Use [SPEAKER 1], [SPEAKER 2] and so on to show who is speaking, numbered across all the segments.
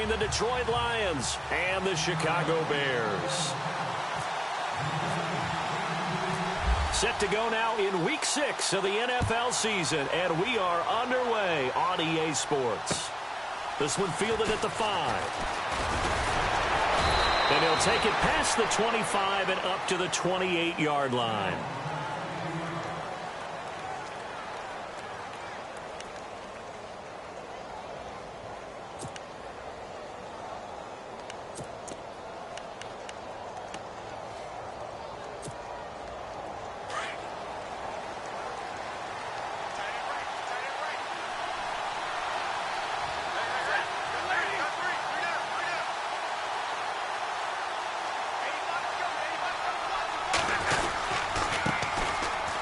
[SPEAKER 1] between the Detroit Lions and the Chicago Bears. Set to go now in Week 6 of the NFL season, and we are underway on EA Sports. This one fielded at the 5. And he'll take it past the 25 and up to the 28-yard line.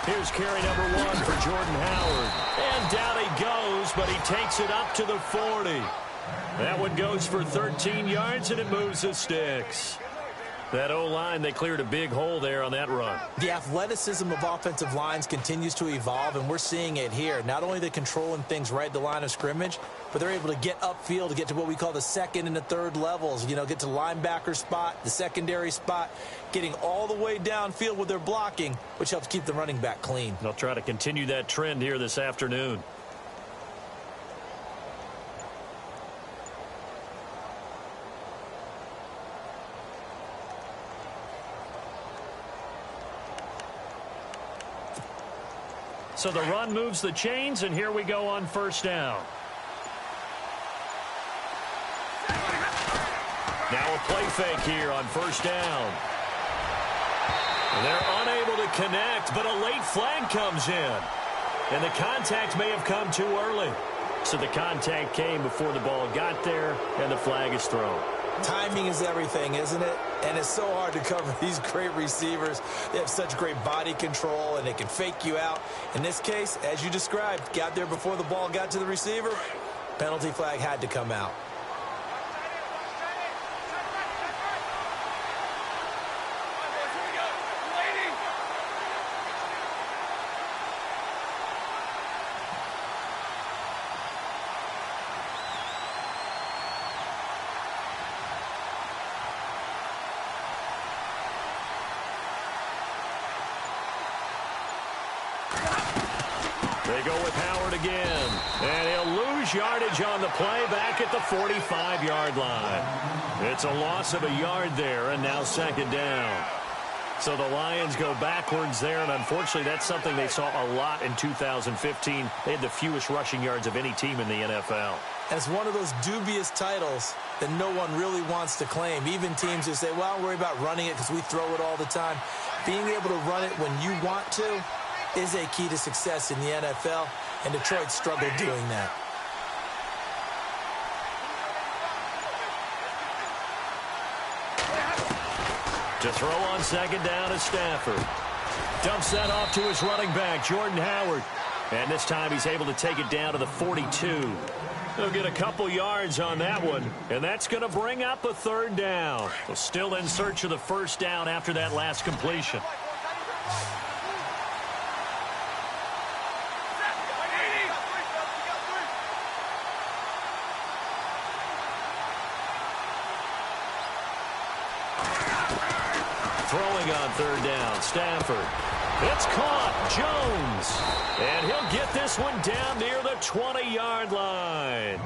[SPEAKER 1] Here's carry number 1 for Jordan Howard. And down he goes, but he takes it up to the 40. That one goes for 13 yards, and it moves the sticks. That O-line, they cleared a big hole there on that run.
[SPEAKER 2] The athleticism of offensive lines continues to evolve, and we're seeing it here. Not only are they controlling things right at the line of scrimmage, but they're able to get upfield to get to what we call the second and the third levels. You know, get to the linebacker spot, the secondary spot, getting all the way downfield with their blocking, which helps keep the running back clean.
[SPEAKER 1] They'll try to continue that trend here this afternoon. So the run moves the chains, and here we go on first down. Now a play fake here on first down. And they're unable to connect, but a late flag comes in. And the contact may have come too early. So the contact came before the ball got there, and the flag is thrown.
[SPEAKER 2] Timing is everything, isn't it? And it's so hard to cover these great receivers. They have such great body control, and they can fake you out. In this case, as you described, got there before the ball got to the receiver. Penalty flag had to come out.
[SPEAKER 1] They go with Howard again, and he'll lose yardage on the play back at the 45-yard line. It's a loss of a yard there, and now second down. So the Lions go backwards there, and unfortunately that's something they saw a lot in 2015. They had the fewest rushing yards of any team in the NFL.
[SPEAKER 2] And it's one of those dubious titles that no one really wants to claim. Even teams who say, well, I'll worry about running it because we throw it all the time. Being able to run it when you want to is a key to success in the NFL, and Detroit struggled doing that.
[SPEAKER 1] To throw on second down is Stafford. Dumps that off to his running back, Jordan Howard. And this time he's able to take it down to the 42. He'll get a couple yards on that one, and that's going to bring up a third down. Well, still in search of the first down after that last completion. Throwing on third down, Stafford. It's caught, Jones. And he'll get this one down near the 20-yard line.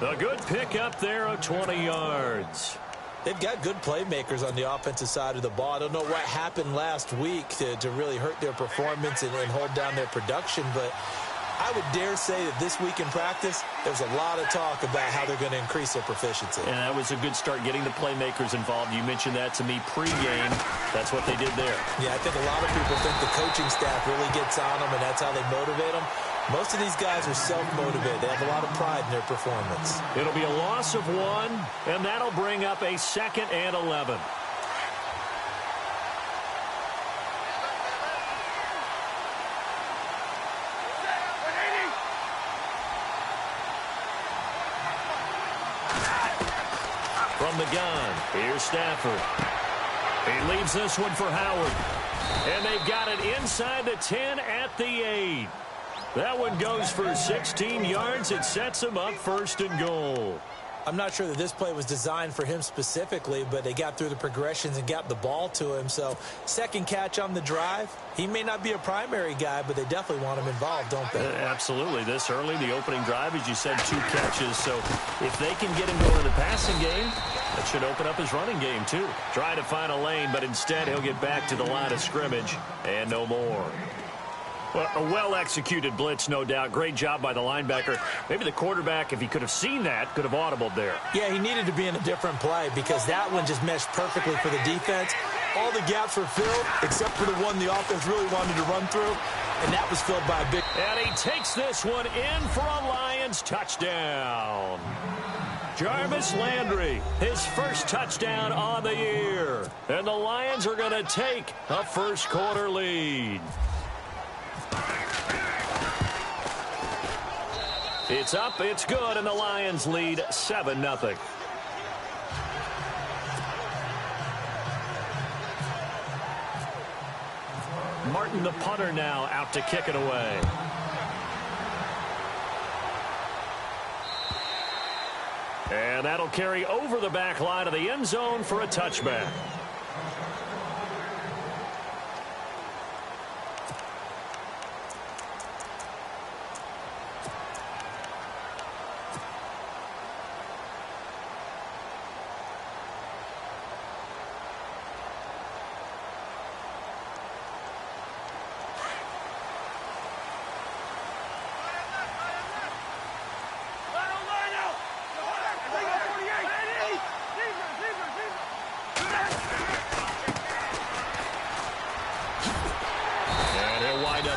[SPEAKER 1] A good pickup there of 20 yards.
[SPEAKER 2] They've got good playmakers on the offensive side of the ball. I don't know what happened last week to really hurt their performance and hold down their production, but I would dare say that this week in practice, there's a lot of talk about how they're going to increase their proficiency.
[SPEAKER 1] And that was a good start, getting the playmakers involved. You mentioned that to me pregame. That's what they did there.
[SPEAKER 2] Yeah, I think a lot of people think the coaching staff really gets on them, and that's how they motivate them. Most of these guys are self-motivated. They have a lot of pride in their performance.
[SPEAKER 1] It'll be a loss of 1, and that'll bring up a 2nd and 11. From the gun, here's Stafford. He leaves this one for Howard. And they've got it inside the 10 at the 8. That one goes for 16 yards. It sets them up 1st and goal.
[SPEAKER 2] I'm not sure that this play was designed for him specifically, but they got through the progressions and got the ball to him. So second catch on the drive. He may not be a primary guy, but they definitely want him involved, don't they?
[SPEAKER 1] Absolutely. This early, the opening drive, as you said, 2 catches. So if they can get him going in the passing game, that should open up his running game too. Trying to find a lane, but instead he'll get back to the line of scrimmage and no more. Well, a well-executed blitz, no doubt. Great job by the linebacker. Maybe the quarterback, if he could have seen that, could have audibled there.
[SPEAKER 2] Yeah, he needed to be in a different play because that one just meshed perfectly for the defense. All the gaps were filled except for the one the offense really wanted to run through, and that was filled by a big...
[SPEAKER 1] And he takes this one in for a Lions touchdown. Jarvis Landry, his first touchdown on the year. And the Lions are going to take a first-quarter lead. It's up, it's good, and the Lions lead 7-0. Martin, the punter, now out to kick it away. And that'll carry over the back line of the end zone for a touchback.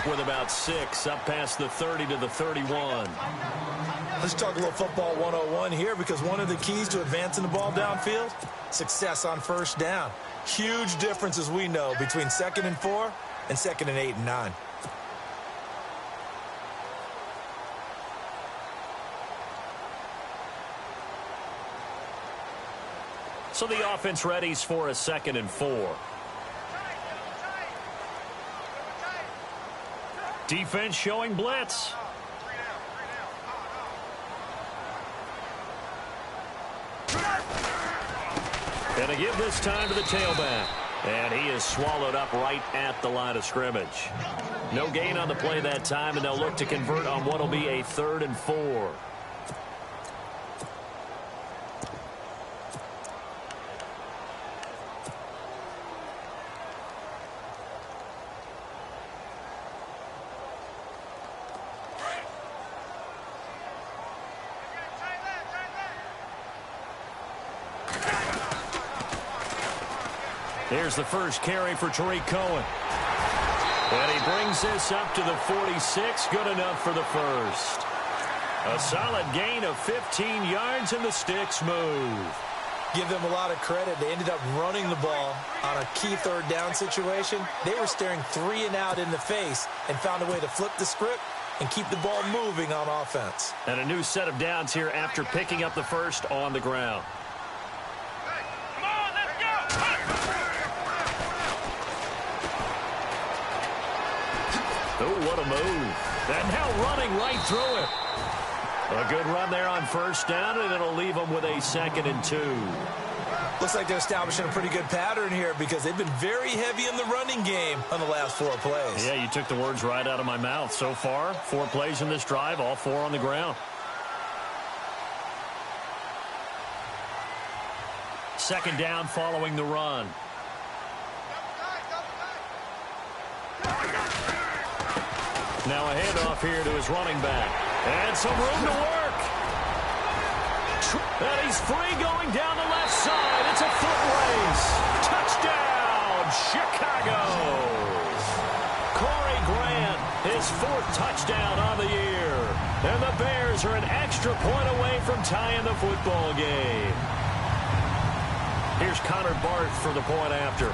[SPEAKER 1] With about 6, up past the 30 to the 31.
[SPEAKER 2] Let's talk a little football 101 here, because one of the keys to advancing the ball downfield, success on first down. Huge difference, as we know, between 2nd and 4 and 2nd and 8 and 9.
[SPEAKER 1] So the offense readies for a 2nd and 4. Defense showing blitz. And a give this time to the tailback. And he is swallowed up right at the line of scrimmage. No gain on the play that time, and they'll look to convert on what will be a 3rd and 4. Here's the first carry for Tariq Cohen. And he brings this up to the 46. Good enough for the first. A solid gain of 15 yards, and the sticks move.
[SPEAKER 2] Give them a lot of credit. They ended up running the ball on a key 3rd down situation. They were staring 3 and out in the face and found a way to flip the script and keep the ball moving on offense.
[SPEAKER 1] And a new set of downs here after picking up the first on the ground. Oh, what a move. And now running right through it. A good run there on first down, and it'll leave them with a 2nd and 2.
[SPEAKER 2] Looks like they're establishing a pretty good pattern here, because they've been very heavy in the running game on the last 4 plays.
[SPEAKER 1] Yeah, you took the words right out of my mouth. So far, 4 plays in this drive, all 4 on the ground. 2nd down following the run. Now a handoff here to his running back. And some room to work. And he's free going down the left side. It's a foot race. Touchdown, Chicago. Corey Grant, his 4th touchdown on the year. And the Bears are an extra point away from tying the football game. Here's Connor Barth for the point after.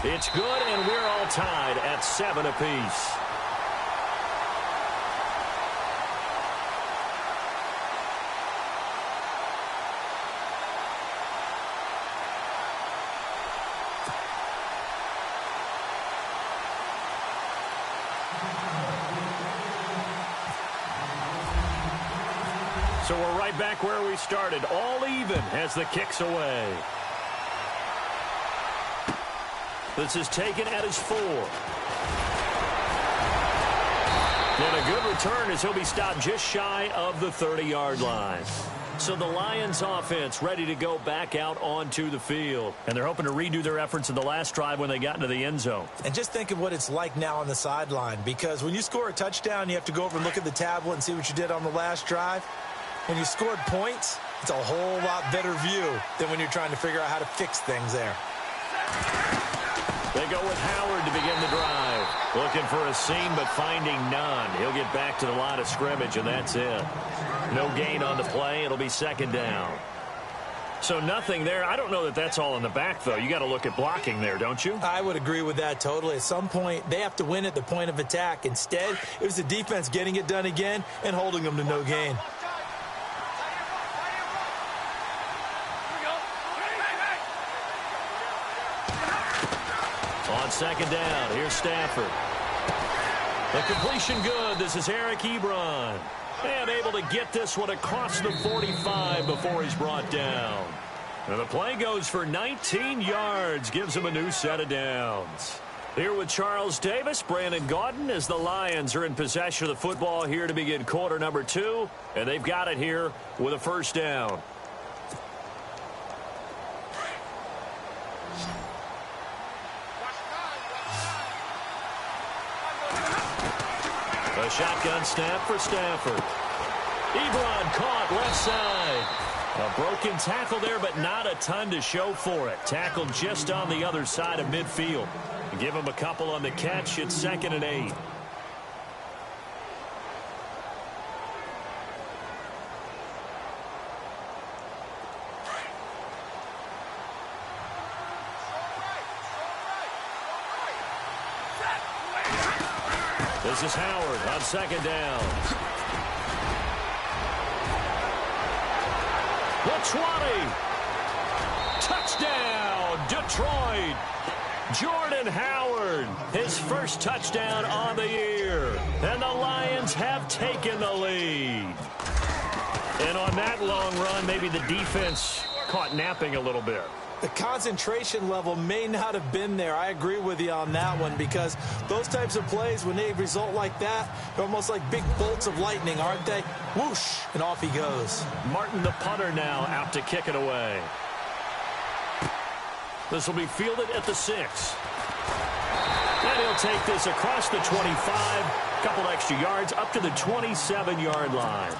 [SPEAKER 1] It's good, and we're all tied at 7 apiece. So we're right back where we started, all even as the kick's away. This is taken at his 4. And a good return as he'll be stopped just shy of the 30-yard line. So the Lions offense ready to go back out onto the field. And they're hoping to redo their efforts in the last drive when they got into the end zone.
[SPEAKER 2] And just think of what it's like now on the sideline, because when you score a touchdown, you have to go over and look at the tablet and see what you did on the last drive. When you scored points, it's a whole lot better view than when you're trying to figure out how to fix things there.
[SPEAKER 1] They go with Howard to begin the drive. Looking for a seam, but finding none. He'll get back to the line of scrimmage, and that's it. No gain on the play. It'll be second down. So nothing there. I don't know that that's all in the back, though. You got to look at blocking there, don't you?
[SPEAKER 2] I would agree with that totally. At some point, they have to win at the point of attack. Instead, it was the defense getting it done again and holding them to no gain.
[SPEAKER 1] On second down, here's Stafford. The completion good. This is Eric Ebron. And able to get this one across the 45 before he's brought down. And the play goes for 19 yards. Gives him a new set of downs. Here with Charles Davis, Brandon Gaudin, as the Lions are in possession of the football here to begin quarter number 2. And they've got it here with a first down. A shotgun snap for Stafford. Ebron caught left side. A broken tackle there, but not a ton to show for it. Tackled just on the other side of midfield. Give him a couple on the catch. It's 2nd and 8. This is Howard on second down. The 20. Touchdown, Detroit. Jordan Howard, his first touchdown on the year. And the Lions have taken the lead. And on that long run, maybe the defense caught napping a little bit.
[SPEAKER 2] The concentration level may not have been there. I agree with you on that one, because those types of plays, when they result like that, they're almost like big bolts of lightning, aren't they? Whoosh, and off he goes.
[SPEAKER 1] Martin, the punter, now out to kick it away. This will be fielded at the 6. And he'll take this across the 25, a couple extra yards, up to the 27-yard line.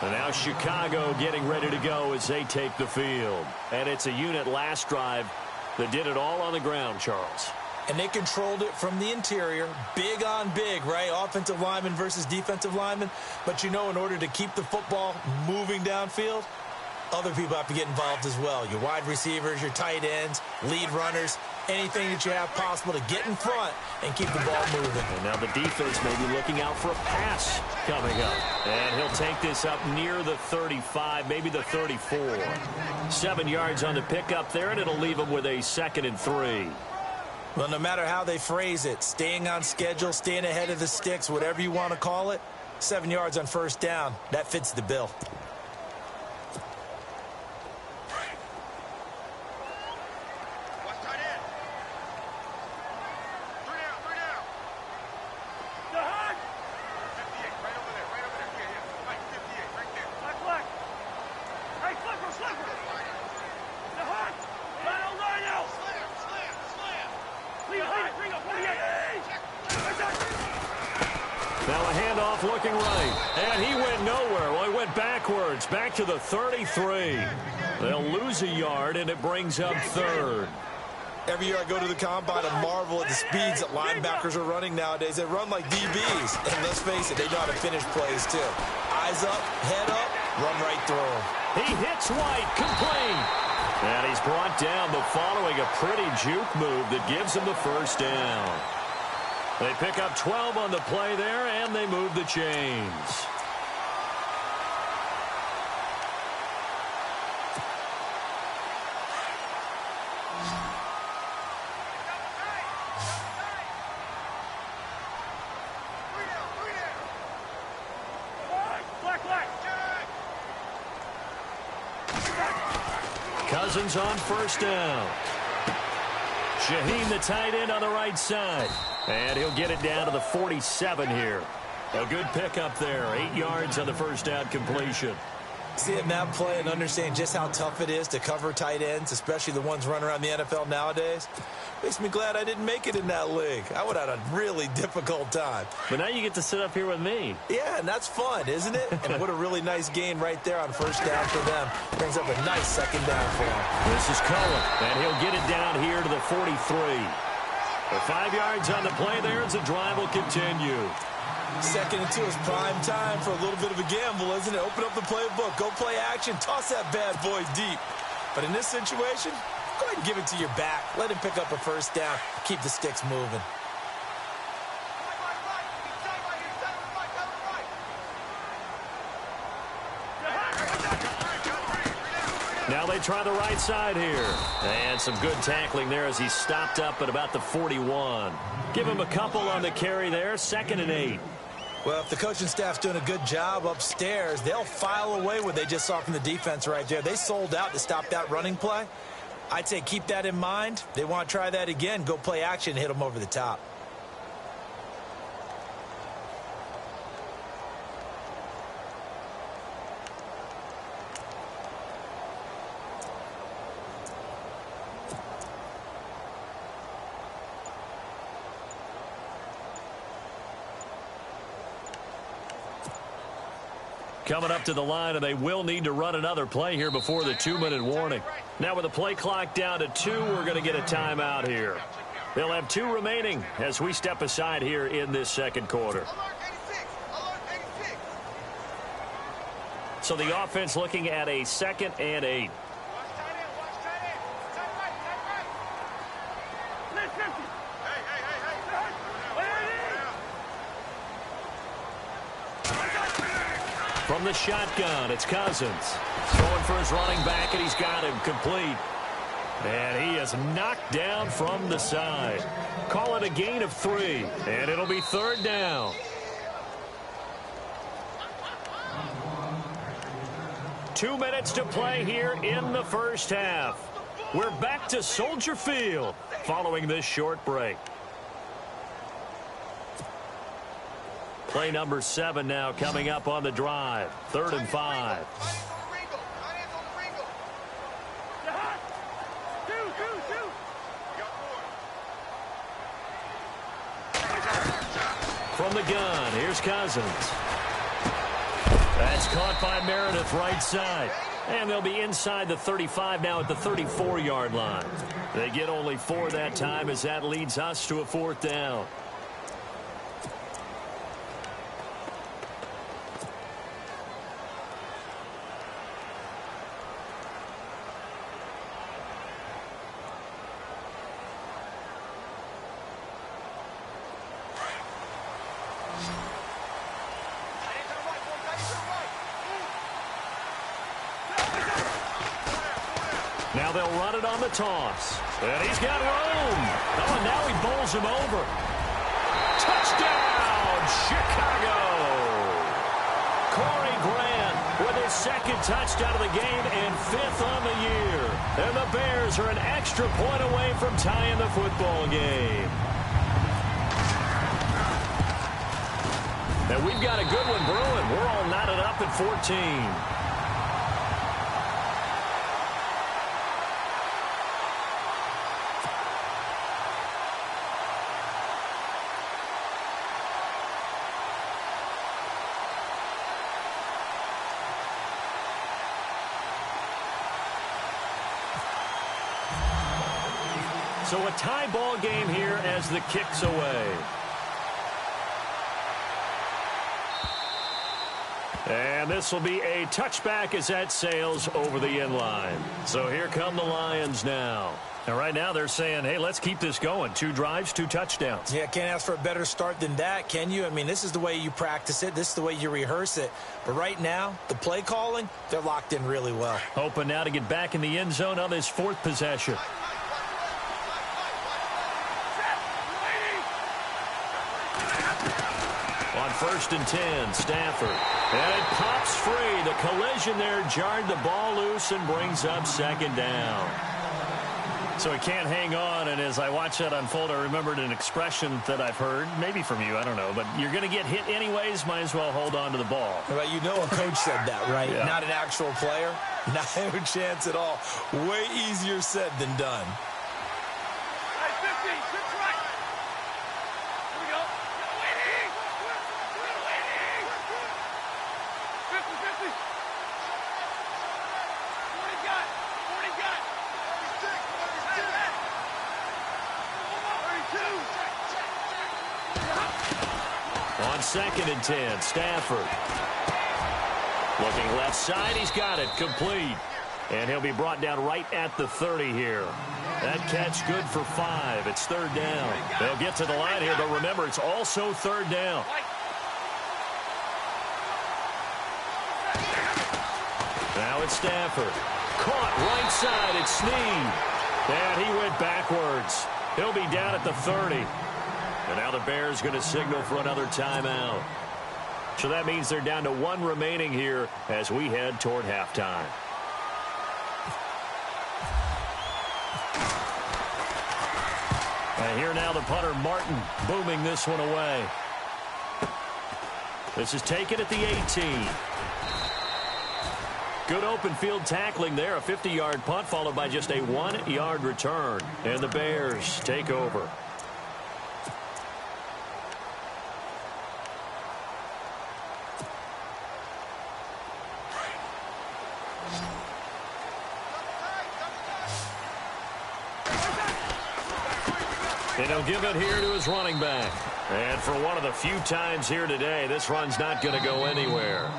[SPEAKER 1] And now Chicago getting ready to go as they take the field. And it's a unit last drive that did it all on the ground, Charles.
[SPEAKER 2] And they controlled it from the interior, big on big, right? Offensive lineman versus defensive lineman. But, you know, in order to keep the football moving downfield, other people have to get involved as well. Your wide receivers, your tight ends, lead runners, anything that you have possible to get in front and keep the ball moving.
[SPEAKER 1] And now the defense may be looking out for a pass coming up. And he'll take this up near the 35, maybe the 34. 7 yards on the pickup there, and it'll leave him with a 2nd and 3.
[SPEAKER 2] Well, no matter how they phrase it, staying on schedule, staying ahead of the sticks, whatever you want to call it, 7 yards on first down, that fits the bill.
[SPEAKER 1] Now a handoff looking right. And he went nowhere. Well, he went backwards, back to the 33. They'll lose a yard, and it brings up 3rd.
[SPEAKER 2] Every year I go to the combine and marvel at the speeds that linebackers are running nowadays. They run like DBs. And let's face it, they know how to finish plays too. Eyes up, head up, run right through them.
[SPEAKER 1] He hits White, complete. And he's brought down, but following a pretty juke move that gives him the first down. They pick up 12 on the play there, and they move the chains. Cousins on first down. Shaheen, the tight end, on the right side. And he'll get it down to the 47 here. A good pickup there. 8 yards on the first down completion.
[SPEAKER 2] Seeing that play and understanding just how tough it is to cover tight ends, especially the ones running around the NFL nowadays, makes me glad I didn't make it in that league. I would have had a really difficult time.
[SPEAKER 1] But now you get to sit up here with me.
[SPEAKER 2] Yeah, and that's fun, isn't it? And what a really nice gain right there on first down for them. Brings up a nice second down for them.
[SPEAKER 1] This is Cohen, and he'll get it down here to the 43. The 5 yards on the play there as the drive will continue.
[SPEAKER 2] Second and 2 is prime time for a little bit of a gamble, isn't it? Open up the playbook, go play action, toss that bad boy deep. But in this situation, go ahead and give it to your back. Let him pick up a first down. Keep the sticks moving.
[SPEAKER 1] Now they try the right side here. And some good tackling there as he's stopped up at about the 41. Give him a couple on the carry there. 2nd and 8.
[SPEAKER 2] Well, if the coaching staff's doing a good job upstairs, they'll file away what they just saw from the defense right there. They sold out to stop that running play. I'd say keep that in mind. They want to try that again. Go play action and hit them over the top.
[SPEAKER 1] Coming up to the line, and they will need to run another play here before the 2-minute warning. Now with the play clock down to 2, we're going to get a timeout here. They'll have 2 remaining as we step aside here in this second quarter. So the offense looking at a 2nd and 8. From the shotgun, it's Cousins. Going for his running back, and he's got him complete. And he is knocked down from the side. Call it a gain of 3, and it'll be 3rd down. 2 minutes to play here in the first half. We're back to Soldier Field following this short break. Play number 7 now coming up on the drive. 3rd and 5. From the gun, here's Cousins. That's caught by Meredith right side. And they'll be inside the 35 now at the 34-yard line. They get only 4 that time as that leads us to a 4th down. Now they'll run it on the toss. And he's got room. Oh, and now he bowls him over. Touchdown, Chicago. Corey Grant with his 2nd touchdown of the game and 5th on the year. And the Bears are an extra point away from tying the football game. And we've got a good one brewing. We're all knotted up at 14. So a tie ball game here as the kick's away. And this will be a touchback as that sails over the end line. So here come the Lions now. And right now they're saying, hey, let's keep this going. 2 drives, 2 touchdowns.
[SPEAKER 2] Yeah, can't ask for a better start than that, can you? I mean, this is the way you practice it. This is the way you rehearse it. But right now, the play calling, they're locked in really well.
[SPEAKER 1] Hoping now to get back in the end zone on this 4th possession. On First and 10, Stafford. And it pops free. The collision there jarred the ball loose and brings up second down.
[SPEAKER 3] So he can't hang on, and as I watch that unfold, I remembered an expression that I've heard, maybe from you, I don't know, but you're going to get hit anyways, might as well hold on to the ball.
[SPEAKER 2] Well, you know a coach said that, right?
[SPEAKER 3] Yeah.
[SPEAKER 2] Not an actual player. Not a chance at all. Way easier said than done.
[SPEAKER 1] On second and 10, Stafford. Looking left side, he's got it, complete. And he'll be brought down right at the 30 here. That catch good for 5. It's third down. They'll get to the line here, but remember, it's also third down. Now it's Stafford. Caught right side, it's Snead. And he went backwards. He'll be down at the 30. And now the Bears going to signal for another timeout. So that means they're down to 1 remaining here as we head toward halftime. And here now the punter, Martin, booming this one away. This is taken at the 18. Good open field tackling there. A 50-yard punt followed by just a 1-yard return. And the Bears take over. And he'll give it here to his running back. And for one of the few times here today, this run's not going to go anywhere.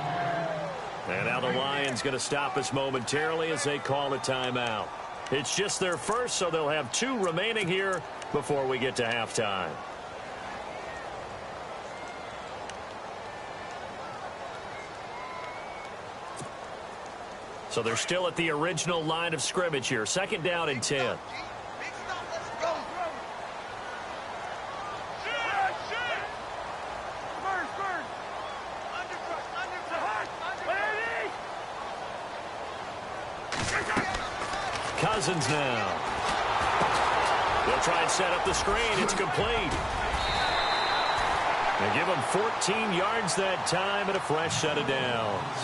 [SPEAKER 1] And now the Lions going to stop us momentarily as they call a timeout. It's just their first, so they'll have 2 remaining here before we get to halftime. So they're still at the original line of scrimmage here. Second down and 10. Cousins now. They'll try and set up the screen. It's complete. They give him 14 yards that time and a fresh set of downs.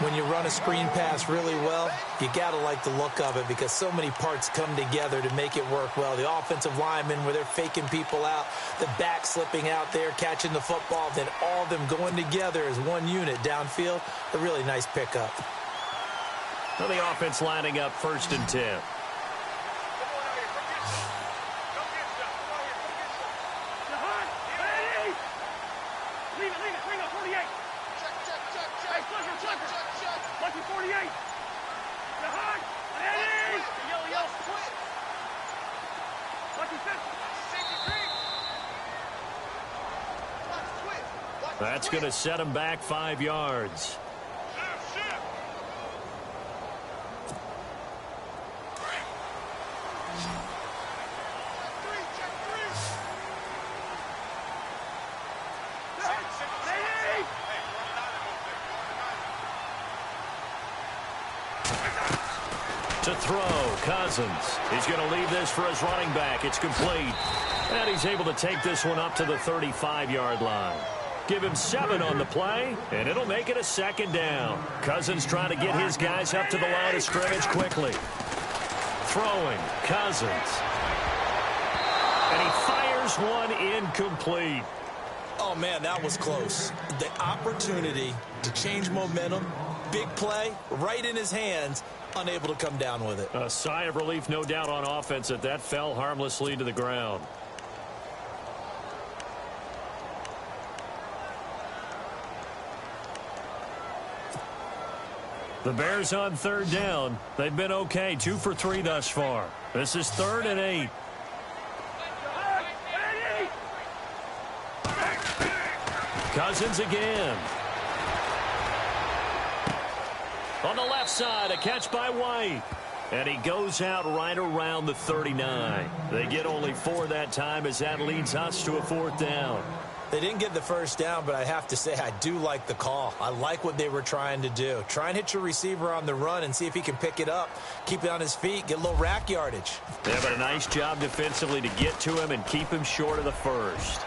[SPEAKER 2] When you run a screen pass really well, you got to like the look of it because so many parts come together to make it work well. The offensive linemen, where they're faking people out, the back slipping out there, catching the football, then all of them going together as one unit downfield. A really nice pickup.
[SPEAKER 1] Well, the offense lining up first and 10. That's going to set him back 5 yards. To throw, Cousins. He's going to leave this for his running back. It's complete. And he's able to take this one up to the 35-yard line. Give him 7 on the play, and it'll make it a second down. Cousins trying to get his guys up to the line of scrimmage quickly. Throwing, Cousins. And he fires one incomplete.
[SPEAKER 2] Oh, man, that was close. The opportunity to change momentum, big play, right in his hands, unable to come down with it.
[SPEAKER 1] A sigh of relief, no doubt, on offense that fell harmlessly to the ground. The Bears on third down. They've been okay, 2 for 3 thus far. This is 3rd and 8. Cousins again. On the left side, a catch by White. And he goes out right around the 39. They get only 4 that time as that leads us to a 4th down.
[SPEAKER 2] They didn't get the first down, but I have to say I do like the call. I like what they were trying to do. Try and hit your receiver on the run and see if he can pick it up, keep it on his feet, get a little rack yardage.
[SPEAKER 3] Yeah, but a nice job defensively to get to him and keep him short of the first.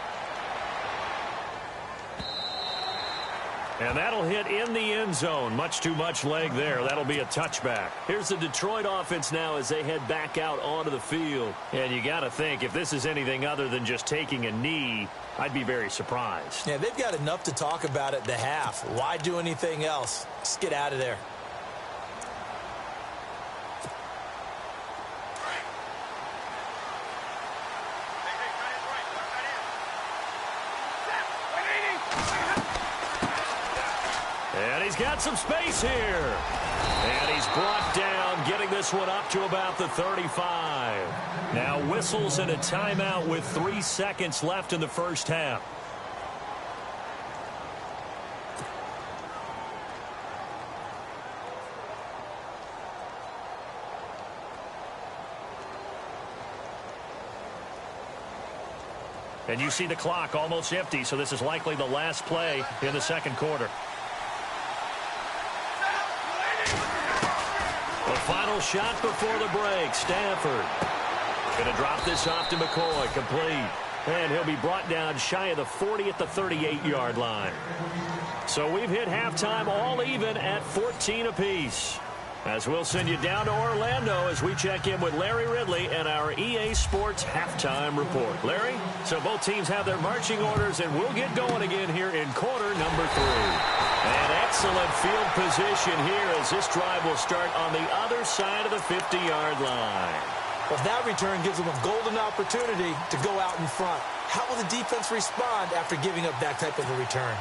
[SPEAKER 3] And that'll hit in the end zone. Much too much leg there. That'll be a touchback. Here's the Detroit offense now as they head back out onto the field. And you got to think, if this is anything other than just taking a knee, I'd be very surprised.
[SPEAKER 2] Yeah, they've got enough to talk about at the half. Why do anything else? Just get out of there.
[SPEAKER 3] And he's got some space here. And he's brought down, getting this one up to about the 35. Now whistles and a timeout with 3 seconds left in the first half. And you see the clock almost empty, so this is likely the last play in the second quarter. The final shot before the break. Stafford going to drop this off to McCoy. Complete. And he'll be brought down shy of the 40 at the 38-yard line. So we've hit halftime all even at 14 apiece. As we'll send you down to Orlando as we check in with Larry Ridley and our EA Sports halftime report. Larry, so both teams have their marching orders, and we'll get going again here in quarter number 3. An excellent field position here as this drive will start on the other side of the 50-yard line.
[SPEAKER 2] Well, that return gives them a golden opportunity to go out in front. How will the defense respond after giving up that type of a return?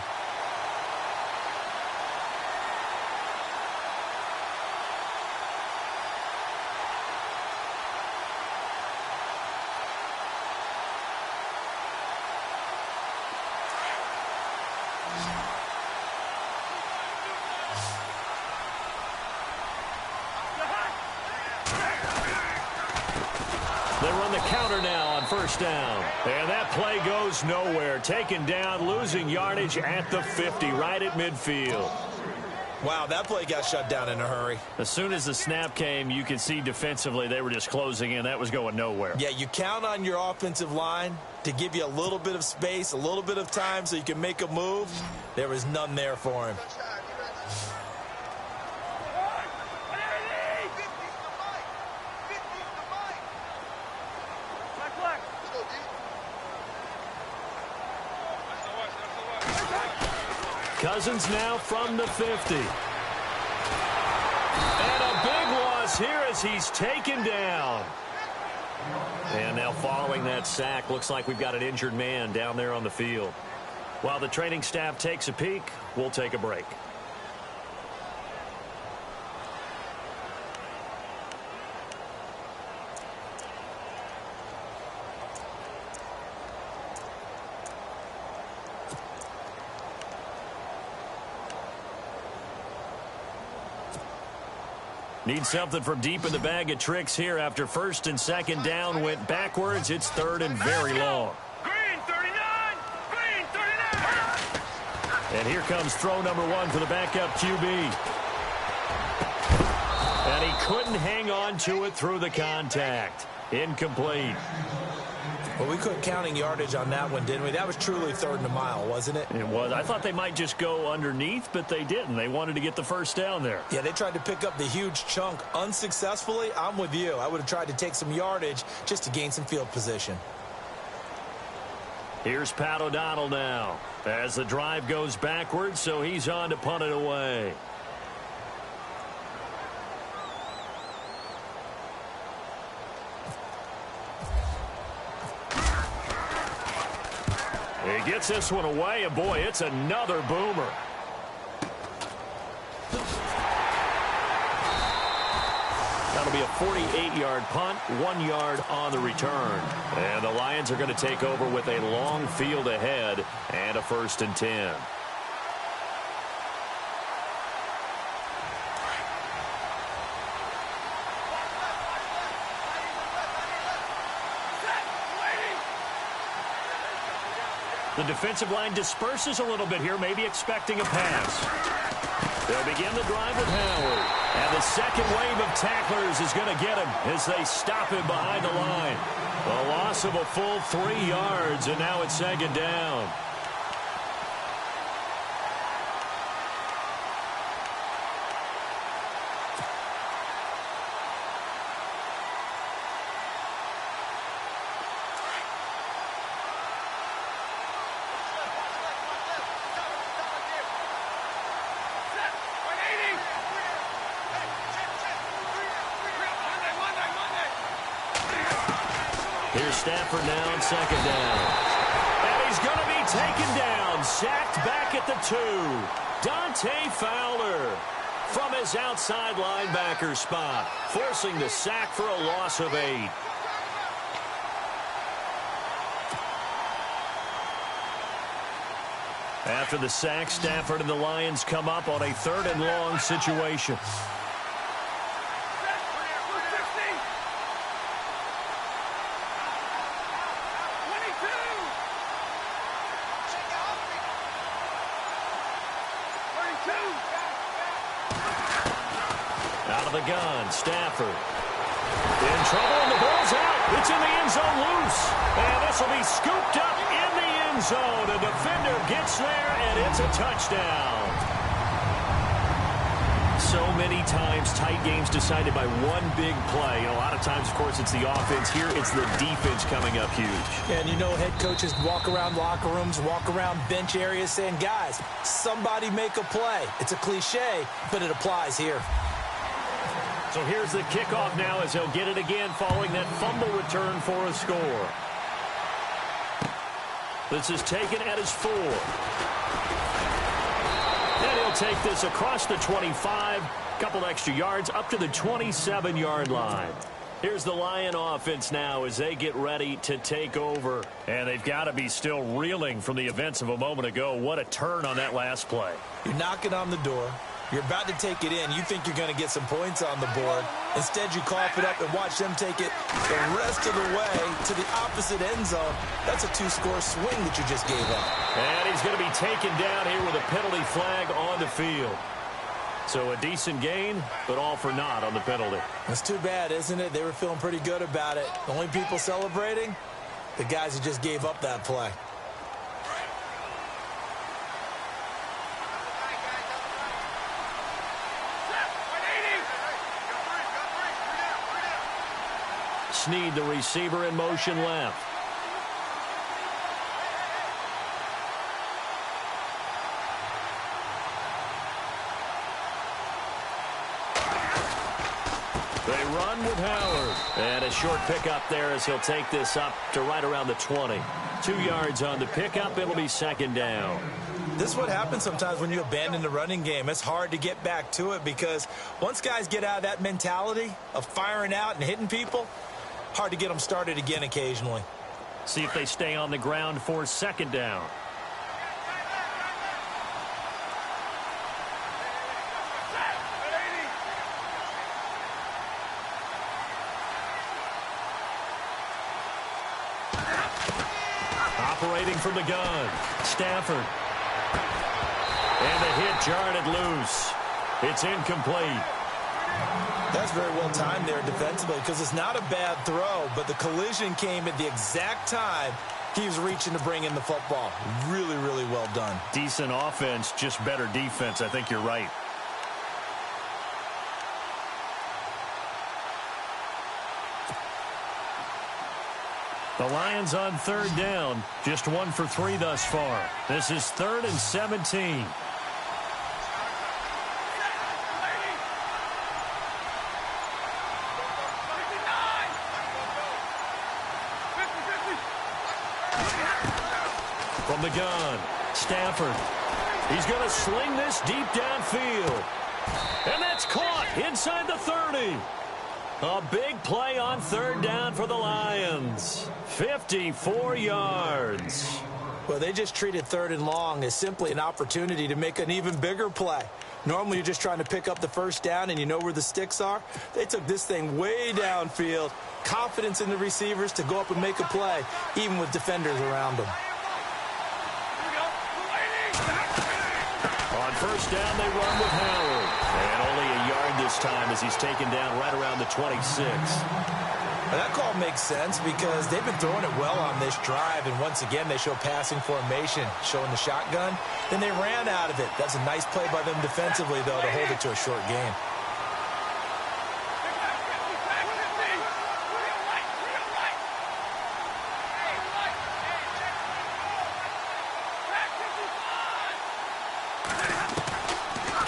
[SPEAKER 3] They run the counter now on first down. And that play goes nowhere. Taken down, losing yardage at the 50, right at midfield.
[SPEAKER 2] Wow, that play got shut down in a hurry.
[SPEAKER 3] As soon as the snap came, you could see defensively they were just closing in. That was going nowhere.
[SPEAKER 2] Yeah, you count on your offensive line to give you a little bit of space, a little bit of time so you can make a move. There was none there for him.
[SPEAKER 3] Cousins now from the 50. And a big loss here as he's taken down. And now following that sack, looks like we've got an injured man down there on the field. While the training staff takes a peek, we'll take a break. Need something from deep in the bag of tricks here after first and second down went backwards. It's third and very long.
[SPEAKER 4] Green 39! Green 39!
[SPEAKER 3] And here comes throw number 1 for the backup QB. And he couldn't hang on to it through the contact. Incomplete.
[SPEAKER 2] Well, we quit counting yardage on that one, didn't we? That was truly third and a mile, wasn't it?
[SPEAKER 3] It was. I thought they might just go underneath, but they didn't. They wanted to get the first down there.
[SPEAKER 2] Yeah, they tried to pick up the huge chunk unsuccessfully. I'm with you. I would have tried to take some yardage just to gain some field position.
[SPEAKER 3] Here's Pat O'Donnell now as the drive goes backwards, so he's on to punt it away. He gets this one away, and boy, it's another boomer. That'll be a 48-yard punt, 1 yard on the return. And the Lions are going to take over with a long field ahead and a 1st and 10.
[SPEAKER 1] The defensive line disperses a little bit here, maybe expecting a pass. They'll begin the drive with Howard. And the second wave of tacklers is going to get him as they stop him behind the line. A loss of a full 3 yards, and now it's second down. Here's Stafford now on second down. And he's going to be taken down, sacked back at the 2. Dante Fowler from his outside linebacker spot, forcing the sack for a loss of 8. After the sack, Stafford and the Lions come up on a 3rd and long situation. Out of the gun, Stafford. In trouble, and the ball's out. It's in the end zone loose. And this will be scooped up in the end zone. A defender gets there, and it's a touchdown. So many times, tight games decided by one big play. A lot of times, of course, it's the offense. Here, it's the defense coming up huge.
[SPEAKER 2] And you know, head coaches walk around locker rooms, walk around bench areas saying, guys, somebody make a play. It's a cliche, but it applies here.
[SPEAKER 1] So here's the kickoff now as he'll get it again following that fumble return for a score. This is taken at his 4. And he'll take this across the 25, couple extra yards up to the 27-yard line. Here's the Lion offense now as they get ready to take over. And they've got to be still reeling from the events of a moment ago. What a turn on that last play.
[SPEAKER 2] You're knocking on the door. You're about to take it in. You think you're going to get some points on the board. Instead, you cough it up and watch them take it the rest of the way to the opposite end zone. That's a 2-score swing that you just gave up.
[SPEAKER 1] And he's going to be taken down here with a penalty flag on the field. So a decent gain, but all for naught on the penalty.
[SPEAKER 2] That's too bad, isn't it? They were feeling pretty good about it. The only people celebrating, the guys who just gave up that play.
[SPEAKER 1] Snead, the receiver, in motion left. They run with Howard. And a short pickup there as he'll take this up to right around the 20. 2 yards on the pickup. It'll be second down.
[SPEAKER 2] This is what happens sometimes when you abandon the running game. It's hard to get back to it because once guys get out of that mentality of firing out and hitting people, hard to get them started again occasionally.
[SPEAKER 1] See if they stay on the ground for second down. Operating from the gun, Stafford. And the hit jarred it loose. It's incomplete.
[SPEAKER 2] That's very well timed there defensively because it's not a bad throw, but the collision came at the exact time he was reaching to bring in the football. Really, really well done.
[SPEAKER 1] Decent offense, just better defense. I think you're right. The Lions on third down, just 1 for 3 thus far. This is 3rd and 17. From the gun, Stafford. He's going to sling this deep downfield. And that's caught inside the 30. A big play on third down for the Lions. 54 yards.
[SPEAKER 2] Well, they just treated 3rd and long as simply an opportunity to make an even bigger play. Normally, you're just trying to pick up the first down and you know where the sticks are. They took this thing way downfield. Confidence in the receivers to go up and make a play, even with defenders around them.
[SPEAKER 1] first down, they run with Howard. And only a yard this time as he's taken down right around the 26.
[SPEAKER 2] And that call makes sense because they've been throwing it well on this drive, and once again they show passing formation, showing the shotgun. Then they ran out of it. That's a nice play by them defensively, though, to hold it to a short gain.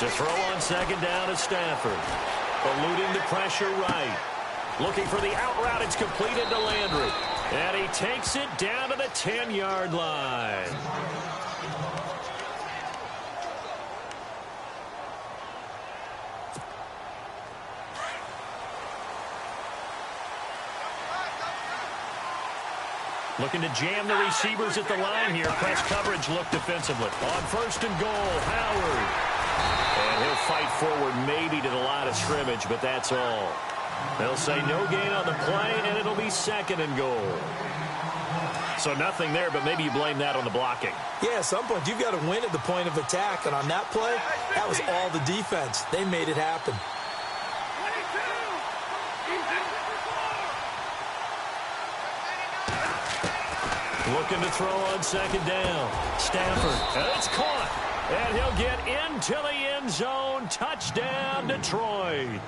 [SPEAKER 1] To throw on second down is Stafford. Eluding the pressure right. Looking for the out route. It's completed to Landry. And he takes it down to the 10-yard line. Looking to jam the receivers at the line here. Press coverage look defensively. On first and goal, Howard. And he'll fight forward maybe to the line of scrimmage, but that's all. They'll say no gain on the play, and it'll be second and goal. So nothing there, but maybe you blame that on the blocking.
[SPEAKER 2] Yeah, at some point you've got to win at the point of attack, and on that play, that was all the defense. They made it happen.
[SPEAKER 1] Looking to throw on second down. Stafford, and it's caught. And he'll get into the end zone. Touchdown, Detroit.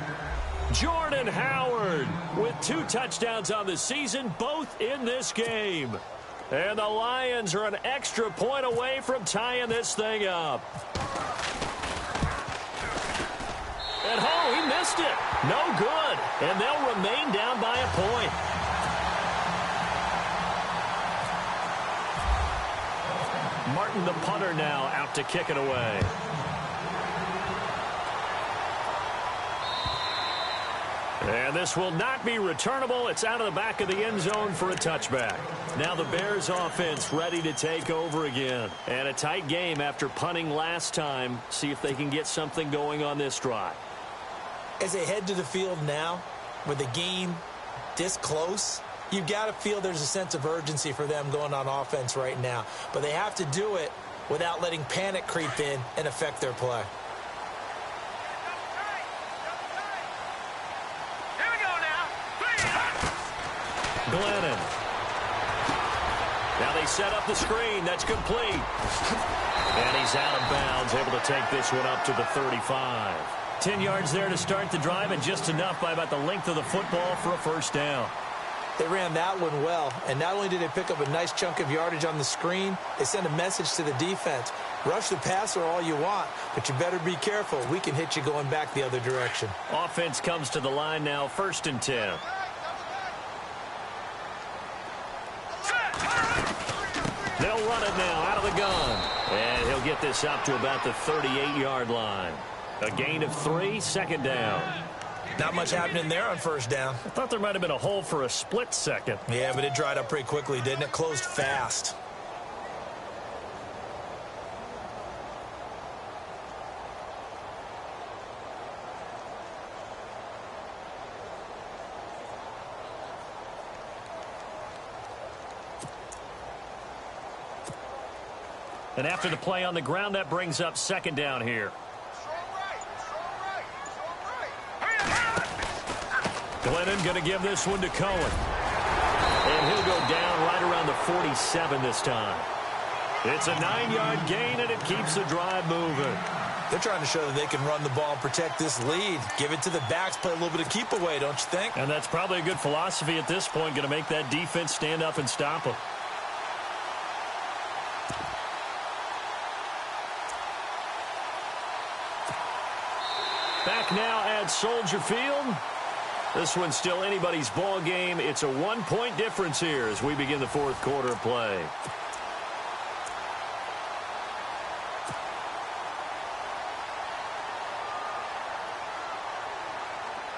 [SPEAKER 1] Jordan Howard with 2 touchdowns on the season, both in this game. And the Lions are an extra point away from tying this thing up. And he missed it. No good. And they'll remain down by a point. Martin, the punter, now out to kick it away. And this will not be returnable. It's out of the back of the end zone for a touchback. Now the Bears offense ready to take over again. And a tight game after punting last time. See if they can get something going on this drive.
[SPEAKER 2] As they head to the field now, with the game this close, you've got to feel there's a sense of urgency for them going on offense right now. But they have to do it without letting panic creep in and affect their play.
[SPEAKER 4] Here we go now.
[SPEAKER 1] Glennon. Now they set up the screen. That's complete. And he's out of bounds, able to take this one up to the 35. 10 yards there to start the drive, and just enough by about the length of the football for a first down.
[SPEAKER 2] They ran that one well, and not only did they pick up a nice chunk of yardage on the screen, they sent a message to the defense. Rush the passer all you want, but you better be careful. We can hit you going back the other direction.
[SPEAKER 1] Offense comes to the line now, 1st and 10. They'll run it now out of the gun. And he'll get this up to about the 38-yard line. A gain of 3, second down.
[SPEAKER 2] Not much happening there on first down.
[SPEAKER 1] I thought there might have been a hole for a split second.
[SPEAKER 2] Yeah, but it dried up pretty quickly, didn't it? Closed fast.
[SPEAKER 1] And after the play on the ground, that brings up second down here. Glennon going to give this one to Cohen. And he'll go down right around the 47 this time. It's a 9-yard gain, and it keeps the drive moving.
[SPEAKER 2] They're trying to show that they can run the ball and protect this lead. Give it to the backs, play a little bit of keep away, don't you think?
[SPEAKER 1] And that's probably a good philosophy at this point, going to make that defense stand up and stop them. Back now at Soldier Field. This one's still anybody's ball game. It's a 1-point difference here as we begin the 4th quarter of play.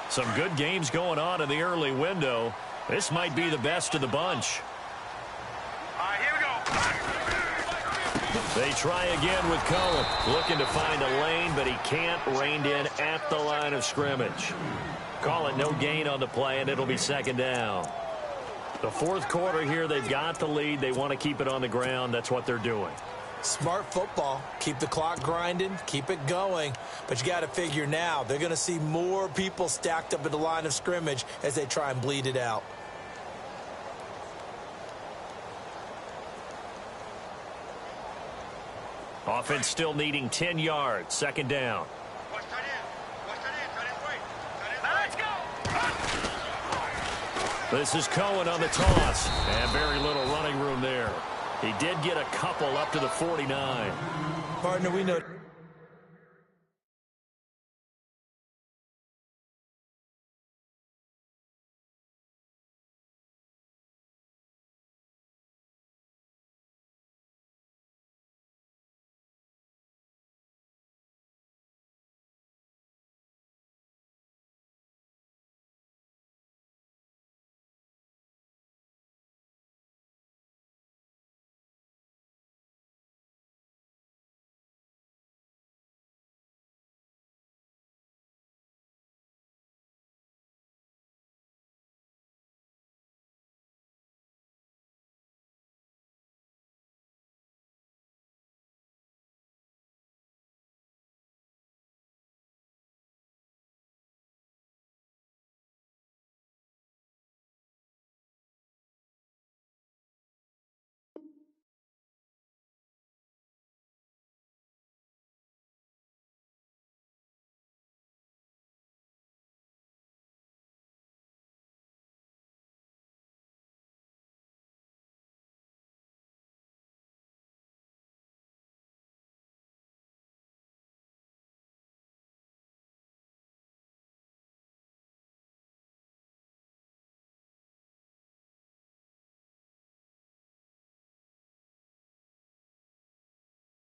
[SPEAKER 1] Some good games going on in the early window. This might be the best of the bunch.
[SPEAKER 4] All right, here we go.
[SPEAKER 1] They try again with Cohen. Looking to find a lane, but he can't. Reined in at the line of scrimmage. Call it no gain on the play, and it'll be second down. The 4th quarter here, they've got the lead. They want to keep it on the ground. That's what they're doing.
[SPEAKER 2] Smart football. Keep the clock grinding, keep it going. But you got to figure now, they're going to see more people stacked up at the line of scrimmage as they try and bleed it out.
[SPEAKER 1] Offense still needing 10 yards. Second down.
[SPEAKER 4] Let's go.
[SPEAKER 1] This is Cohen on the toss. And very little running room there. He did get a couple up to the 49.
[SPEAKER 2] Partner, we know...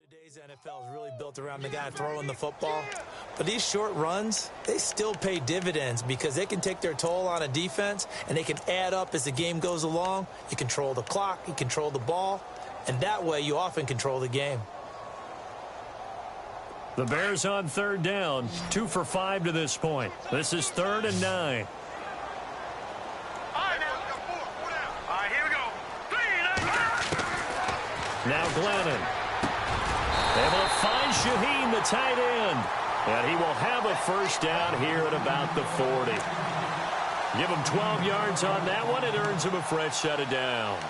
[SPEAKER 2] Today's NFL is really built around the guy throwing the football. But these short runs, they still pay dividends because they can take their toll on a defense and they can add up as the game goes along. You control the clock, you control the ball, and that way you often control the game.
[SPEAKER 1] The Bears on third down, 2 for 5 to this point. This is 3rd and 9.
[SPEAKER 4] All right, here we go.
[SPEAKER 1] Now Glennon. Able to find Shaheen, the tight end. And he will have a first down here at about the 40. Give him 12 yards on that one. It earns him a fresh set of downs.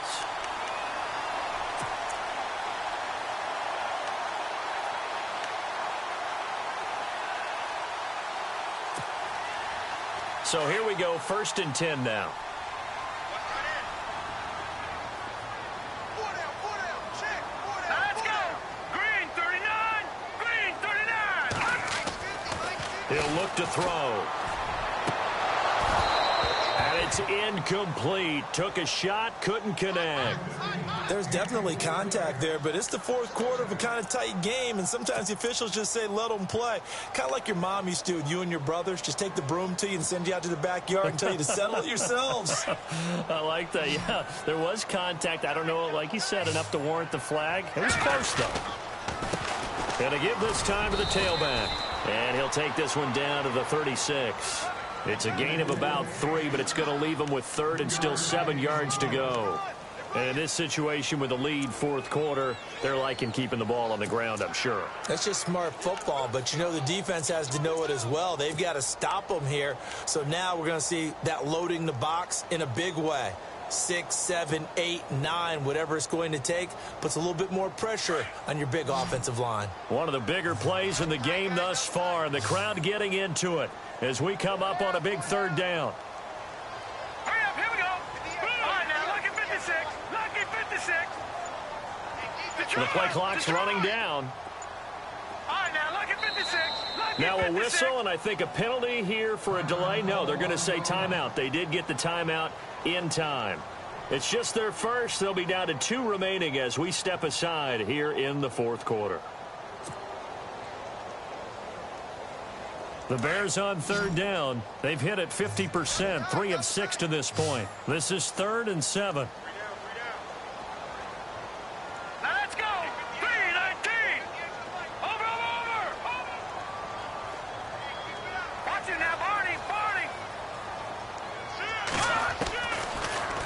[SPEAKER 1] So here we go, 1st and 10 now.
[SPEAKER 4] Let's go. Green 39. Green 39.
[SPEAKER 1] He'll look to throw. And it's incomplete. Took a shot, couldn't connect.
[SPEAKER 2] There's definitely contact there, but it's the fourth quarter of a kind of tight game, and sometimes the officials just say, let them play. Kind of like your mom used to with you and your brothers. Just take the broom to you and send you out to the backyard and tell you to settle it yourselves.
[SPEAKER 1] I like that, yeah. There was contact. I don't know, like you said, enough to warrant the flag. It was close, though. Gonna give this time to the tailback. And he'll take this one down to the 36. It's a gain of about 3, but it's going to leave him with 3rd and still 7 yards to go. And in this situation with the lead, fourth quarter, they're liking keeping the ball on the ground, I'm sure.
[SPEAKER 2] That's just smart football, but you know the defense has to know it as well. They've got to stop them here. So now we're going to see that loading the box in a big way. 6, 7, 8, 9, whatever it's going to take, puts a little bit more pressure on your big offensive line.
[SPEAKER 1] One of the bigger plays in the game thus far, and the crowd getting into it as we come up on a big 3rd down.
[SPEAKER 4] Hurry up, here we go. All right, now, lucky 56. Lucky 56.
[SPEAKER 1] The play clock's running down.
[SPEAKER 4] All right, now, lucky 56. Lucky
[SPEAKER 1] Now a
[SPEAKER 4] 56.
[SPEAKER 1] whistle, and I think a penalty here for a delay. No, they're going to say timeout. They did get the timeout in time. It's just their first. They'll be down to 2 remaining as we step aside here in the fourth quarter. The Bears on 3rd down. They've hit it 50%, 3 of 6 to this point. This is 3rd and 7.
[SPEAKER 4] Now let's go. 3-19. Over. Watch it now, Barney.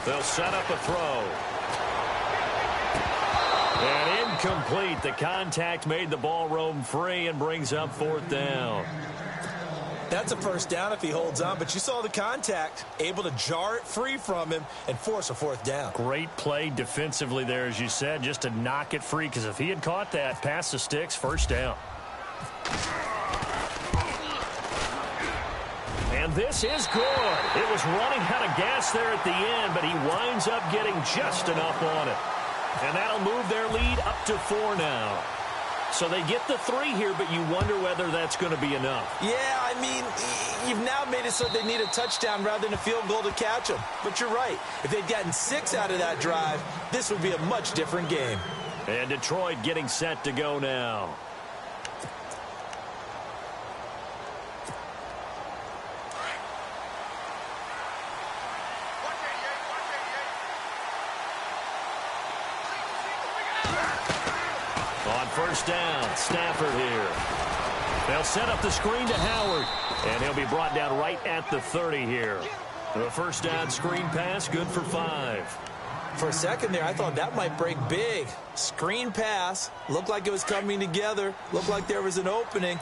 [SPEAKER 1] They'll set up a throw. And Incomplete. The contact made the ball roam free and brings up 4th down.
[SPEAKER 2] That's a first down if he holds on, but you saw the contact, able to jar it free from him and force a 4th down.
[SPEAKER 1] Great play defensively there, as you said, just to knock it free, because if he had caught that, past the sticks, 1st down. And this is good. It was running out of gas there at the end, but he winds up getting just enough on it. And that'll move their lead up to 4 now. So they get the 3 here, but you wonder whether that's going to be enough.
[SPEAKER 2] Yeah, I mean, you've now made it so they need a touchdown rather than a field goal to catch them. But you're right. If they'd gotten 6 out of that drive, this would be a much different game.
[SPEAKER 1] And Detroit getting set to go now. On 1st down, Stafford here. They'll set up the screen to Howard, and he'll be brought down right at the 30 here. The 1st down screen pass, good for 5.
[SPEAKER 2] For a second there, I thought that might break big. Screen pass, looked like it was coming together, looked like there was an opening.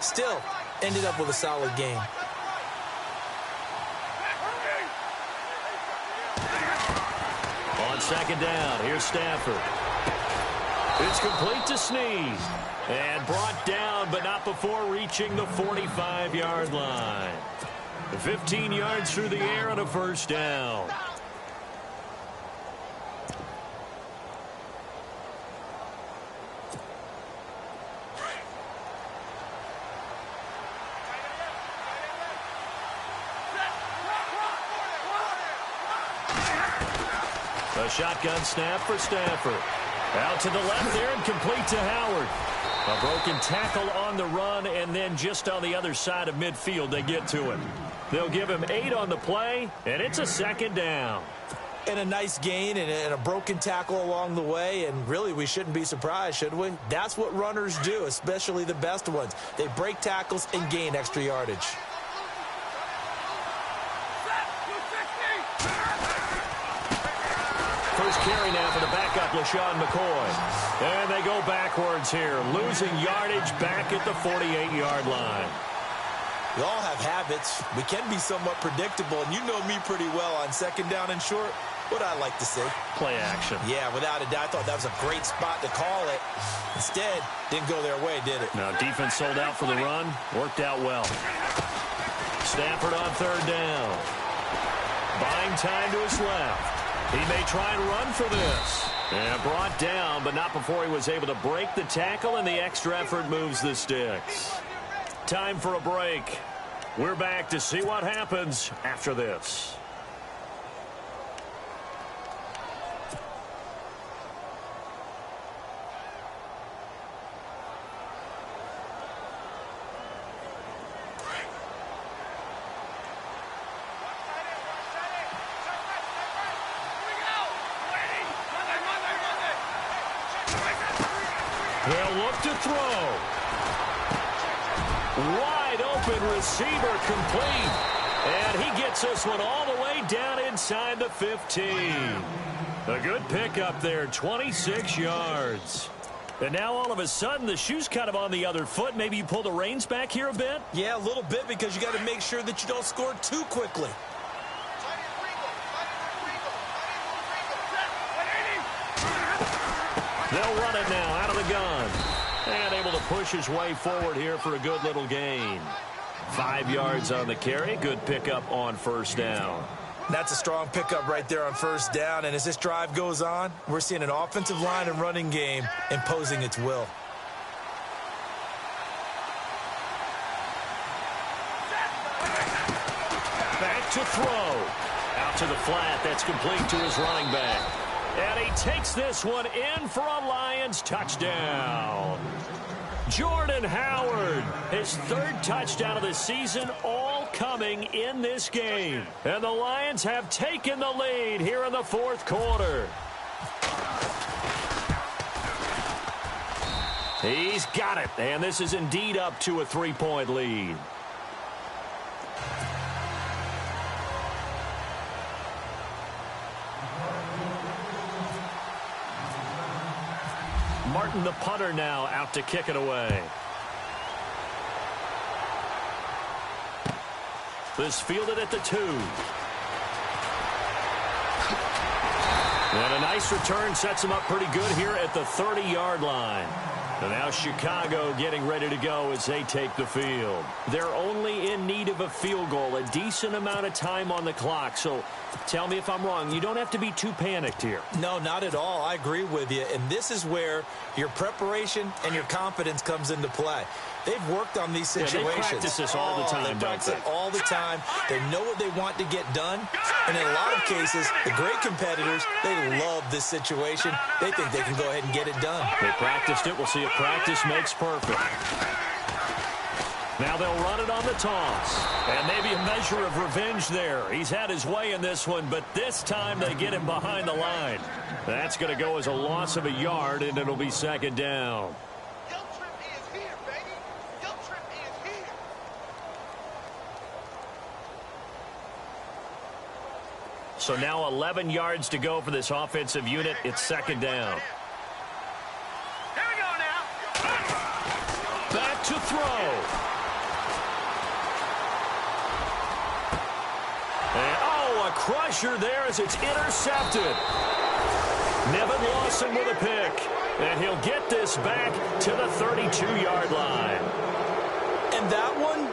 [SPEAKER 2] Still, ended up with a solid game.
[SPEAKER 1] On 2nd down, here's Stafford. It's complete to Snead. And brought down, but not before reaching the 45-yard line. 15 yards through the air on a 1st down. A shotgun snap for Stafford. Out to the left there and complete to Howard. A broken tackle on the run, and then just on the other side of midfield they get to him. They'll give him 8 on the play, and it's a 2nd down.
[SPEAKER 2] And a nice gain and a broken tackle along the way, and really we shouldn't be surprised, should we? That's what runners do, especially the best ones. They break tackles and gain extra yardage.
[SPEAKER 1] First carry now for the backup, LaShawn McCoy. And they go backwards here, losing yardage back at the 48-yard line.
[SPEAKER 2] We all have habits. We can be somewhat predictable, and you know me pretty well on 2nd down and short. What I like to see.
[SPEAKER 1] Play action.
[SPEAKER 2] Yeah, without a doubt, I thought that was a great spot to call it. Instead, didn't go their way, did it?
[SPEAKER 1] Now, defense sold out for the run. Worked out well. Stafford on 3rd down. Buying time to his left. He may try and run for this. And brought down, but not before he was able to break the tackle, and the extra effort moves the sticks. Time for a break. We're back to see what happens after this. They'll look to throw. Wide open receiver complete. And he gets this one all the way down inside the 15. A good pickup there, 26 yards. And now all of a sudden the shoe's kind of on the other foot. Maybe you pull the reins back here a bit?
[SPEAKER 2] Yeah, a little bit, because you got to make sure that you don't score too quickly.
[SPEAKER 1] They'll run it now out of the gun. And able to push his way forward here for a good little gain. 5 yards on the carry. Good pickup on 1st down.
[SPEAKER 2] That's a strong pickup right there on 1st down. And as this drive goes on, we're seeing an offensive line and running game imposing its will.
[SPEAKER 1] Back to throw. Out to the flat. That's complete to his running back. And he takes this one in for a Lions touchdown. Jordan Howard, his 3rd touchdown of the season, all coming in this game. And the Lions have taken the lead here in the 4th quarter. He's got it, and this is indeed up to a 3-point lead. Martin, the punter, now out to kick it away. This fielded at the 2. And a nice return sets him up pretty good here at the 30-yard line. And now Chicago getting ready to go as they take the field. They're only in need of a field goal, a decent amount of time on the clock. So tell me if I'm wrong. You don't have to be too panicked here.
[SPEAKER 2] No, not at all. I agree with you. And this is where your preparation and your confidence comes into play. They've worked on these situations.
[SPEAKER 1] They practice this all the time,
[SPEAKER 2] they practice it all the time. They know what they want to get done. And in a lot of cases, the great competitors, they love this situation. They think they can go ahead and get it done.
[SPEAKER 1] They practiced it. We'll see if practice makes perfect. Now they'll run it on the toss. And maybe a measure of revenge there. He's had his way in this one, but this time they get him behind the line. That's going to go as a loss of a yard, and it'll be second down. So now 11 yards to go for this offensive unit. It's second down.
[SPEAKER 4] Here we go now.
[SPEAKER 1] Back to throw. And, oh, a crusher there as it's intercepted. Nevin Lawson with a pick. And he'll get this back to the 32-yard line.
[SPEAKER 2] And that one,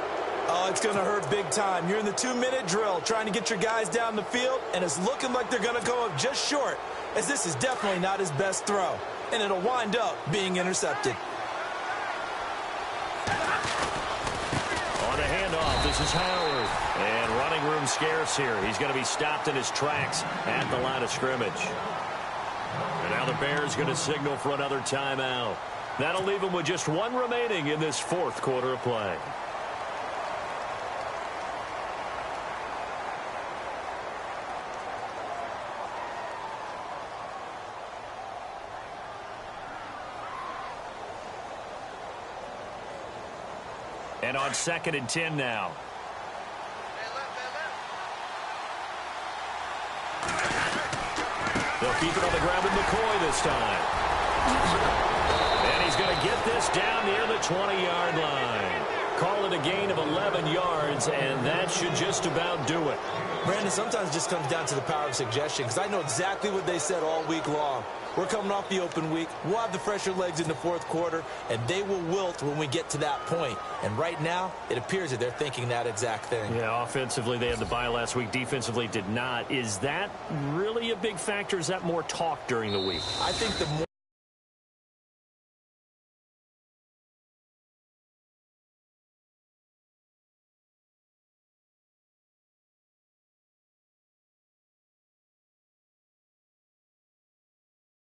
[SPEAKER 2] oh, it's going to hurt big time. You're in the 2-minute drill trying to get your guys down the field, and it's looking like they're going to go up just short, as this is definitely not his best throw, and it'll wind up being intercepted.
[SPEAKER 1] On the handoff, this is Howard. And running room scarce here. He's going to be stopped in his tracks at the line of scrimmage. And now the Bears going to signal for another timeout. That'll leave them with just one remaining in this fourth quarter of play. And on 2nd and 10 now. They'll keep it on the ground with McCoy this time. And he's going to get this down near the 20-yard line. Call it a gain of 11 yards, and that should just about do it.
[SPEAKER 2] Brandon, sometimes it just comes down to the power of suggestion, because I know exactly what they said all week long. We're coming off the open week. We'll have the fresher legs in the fourth quarter, and they will wilt when we get to that point. And right now, it appears that they're thinking that exact thing.
[SPEAKER 1] Yeah, offensively, they had the bye last week. Defensively, did not. Is that really a big factor? Is that more talk during the week?
[SPEAKER 2] I think the more